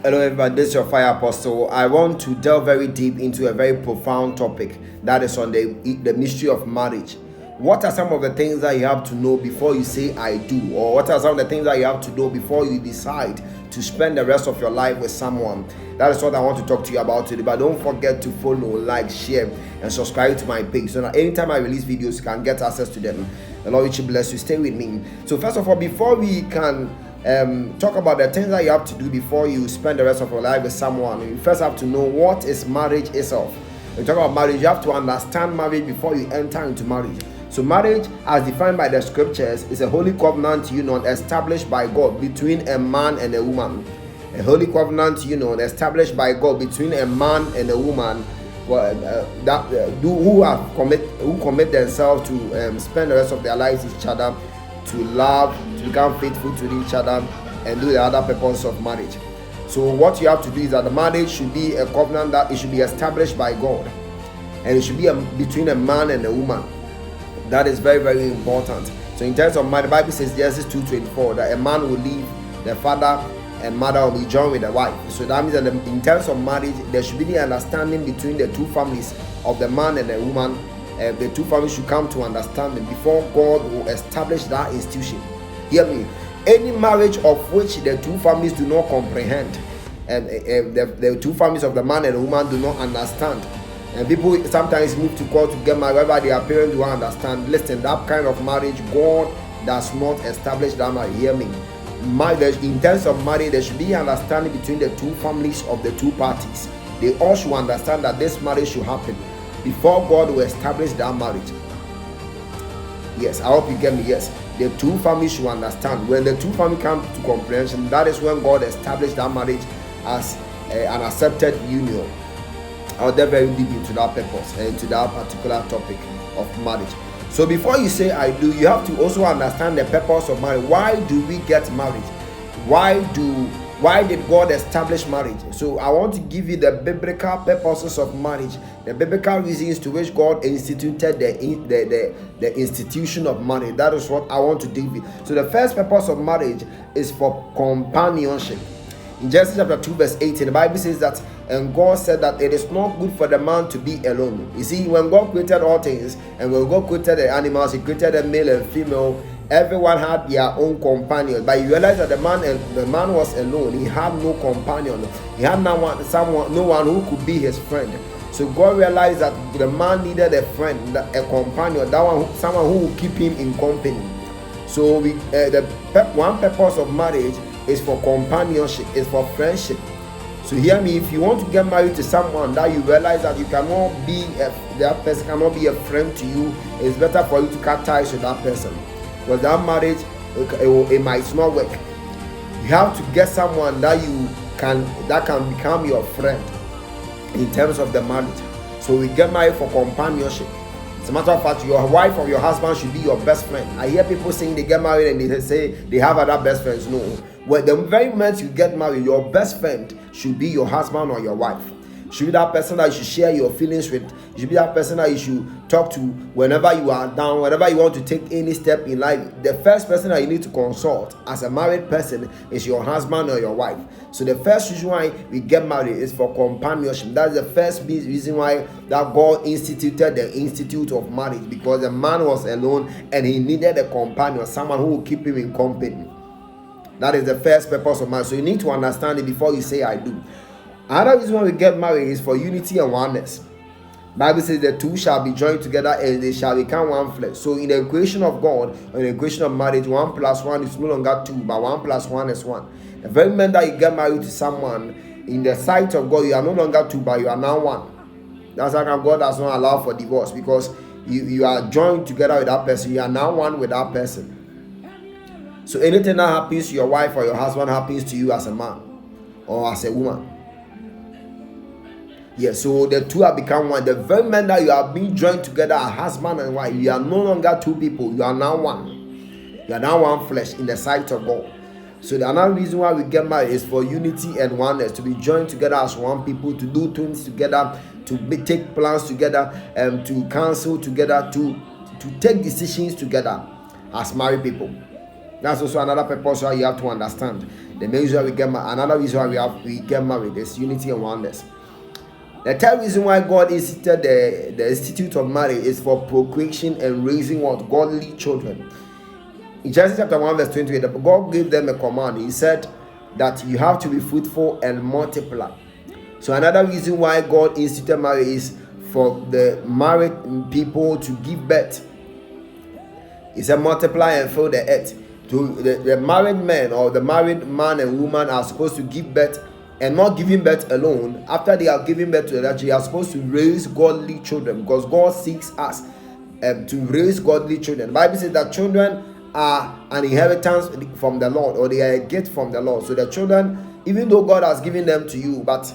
Hello, everybody. This is your fire apostle. I want to delve very deep into a very profound topic that is on the mystery of marriage. What are some of the things that you have to know before you say I do, or what are some of the things that you have to know before you decide to spend the rest of your life with someone? That is what I want to talk to you about today. But don't forget to follow, like, share, and subscribe to my page so that anytime I release videos, you can get access to them. The Lord will bless you. Stay with me. So first of all, before we can talk about the things that you have to do before you spend the rest of your life with someone, you first have to know what is marriage itself. When you talk about marriage, you have to understand marriage before you enter into marriage. So marriage, as defined by the scriptures, is a holy covenant union established by God between a man and a woman. A holy covenant union established by God between a man and a woman who commit themselves to spend the rest of their lives with each other, to love, to become faithful to each other, and do the other purpose of marriage. So what you have to do is that the marriage should be a covenant that it should be established by God, and it should be between a man and a woman. That is very, very important. So in terms of marriage, the Bible says Genesis 2:24 that a man will leave the father and mother will be joined with a wife. So that means that in terms of marriage, there should be the understanding between the two families of the man and the woman. The two families should come to understanding before God will establish that institution. Hear me. Any marriage of which the two families do not comprehend, and the two families of the man and the woman do not understand, and people sometimes move to court to get married wherever their parents do understand. Listen, that kind of marriage, God does not establish that marriage. Hear me. In terms of marriage, there should be understanding between the two families of the two parties. They all should understand that this marriage should happen before God will establish that marriage. Yes, I hope you get me. Yes, the two families should understand. When the two families come to comprehension, that is when God established that marriage as an accepted union. I'll delve very deep into that purpose and into that particular topic of marriage. So before you say I do, you have to also understand the purpose of marriage. Why do we get married? Why did God establish marriage? So I want to give you the biblical purposes of marriage, the biblical reasons to which God instituted the institution of marriage. That is what I want to deal with. So the first purpose of marriage is for companionship. In Genesis chapter 2 verse 18, the Bible says that, and God said that it is not good for the man to be alone. You see, when God created all things, and when God created the animals, He created a male and female. Everyone had their own companion, but you realize that the man was alone. He had no companion. He had no one who could be his friend. So God realized that the man needed a friend, a companion, someone who would keep him in company. So one purpose of marriage is for companionship, is for friendship. So hear me, if you want to get married to someone that you realize that that person cannot be a friend to you, it's better for you to cut ties with that person, because that marriage it might not work. You have to get someone that can become your friend in terms of the marriage. So we get married for companionship. As a matter of fact, your wife or your husband should be your best friend. I hear people saying they get married and they say they have other best friends. No. Well, the very moment you get married, your best friend should be your husband or your wife. Should be that person that you should share your feelings with. You should be that person that you should talk to whenever you are down, whenever you want to take any step in life. The first person that you need to consult as a married person is your husband or your wife. So the first reason why we get married is for companionship. That's the first reason why that God instituted the institute of marriage, because the man was alone and he needed a companion, someone who will keep him in company. That is the first purpose of marriage. So you need to understand it before you say I do. Another reason why we get married is for unity and oneness. Bible says the two shall be joined together and they shall become one flesh. So in the equation of God, in the equation of marriage, 1 + 1 is no longer 2, but 1 + 1 is 1. The very moment that you get married to someone, in the sight of God, you are no longer 2, but you are now 1. That's how God does not allow for divorce, because you are joined together with that person. You are now 1 with that person. So anything that happens to your wife or your husband happens to you as a man or as a woman. Yes, so the two have become one. The very moment that you are being joined together as husband and wife, you are no longer 2 people. You are now 1. You are now 1 flesh in the sight of God. So the another reason why we get married is for unity and oneness, to be joined together as one people, to do things together, to take plans together, and to counsel together, to take decisions together as married people. That's also another purpose why you have to understand. The main reason why we get married, another reason why we get married is unity and oneness. The third reason why God instituted the institute of marriage is for procreation and raising what? Godly children. In Genesis chapter 1 verse 28, God gave them a command. He said that you have to be fruitful and multiply. So another reason why God instituted marriage is for the married people to give birth. He said multiply and fill the earth. The married men or the married man and woman are supposed to give birth, and not giving birth alone. After they are giving birth to the children, they are supposed to raise godly children, because God seeks us to raise godly children. The Bible says that children are an inheritance from the Lord, or they are a gift from the Lord. So the children, even though God has given them to you, but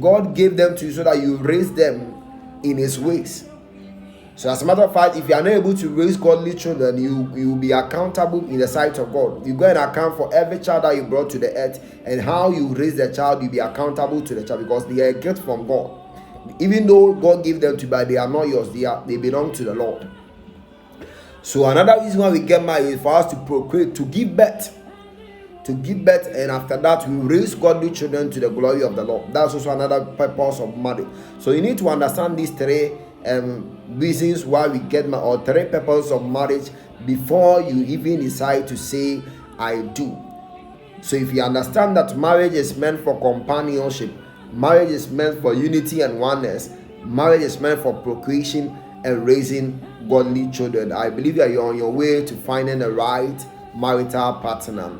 God gave them to you so that you raise them in His ways. So as a matter of fact, if you are not able to raise godly children, you will be accountable in the sight of God. You go and account for every child that you brought to the earth, and how you raise the child, you'll be accountable to the child, because they are a gift from God. Even though God gave them to you, but they are not yours. They belong to the Lord. So another reason why we get married is for us to procreate, to give birth. And after that we raise godly children to the glory of the Lord. That's also another purpose of marriage. So you need to understand these three reasons why we get married, or three purposes of marriage, before you even decide to say I do. So if you understand that marriage is meant for companionship, marriage is meant for unity and oneness, marriage is meant for procreation and raising godly children, I believe that you're on your way to finding the right marital partner.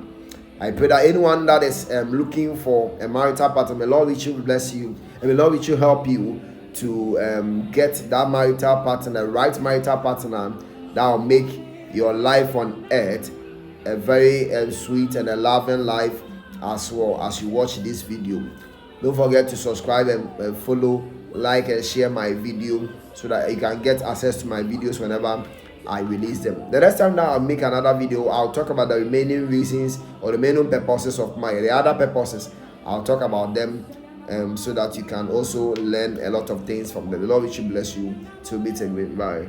I pray that anyone that is looking for a marital partner, may Lord richly bless you, and may Lord richly help you to get that marital partner, right marital partner, that will make your life on earth a very sweet and a loving life, as well as you watch this video. Don't forget to subscribe and follow, like and share my video, so that you can get access to my videos whenever I release them. The next time that I'll make another video, I'll talk about the remaining reasons or the remaining purposes of marriage. The other purposes, I'll talk about them, so that you can also learn a lot of things from them. The Lord will bless you. To meet again. Bye.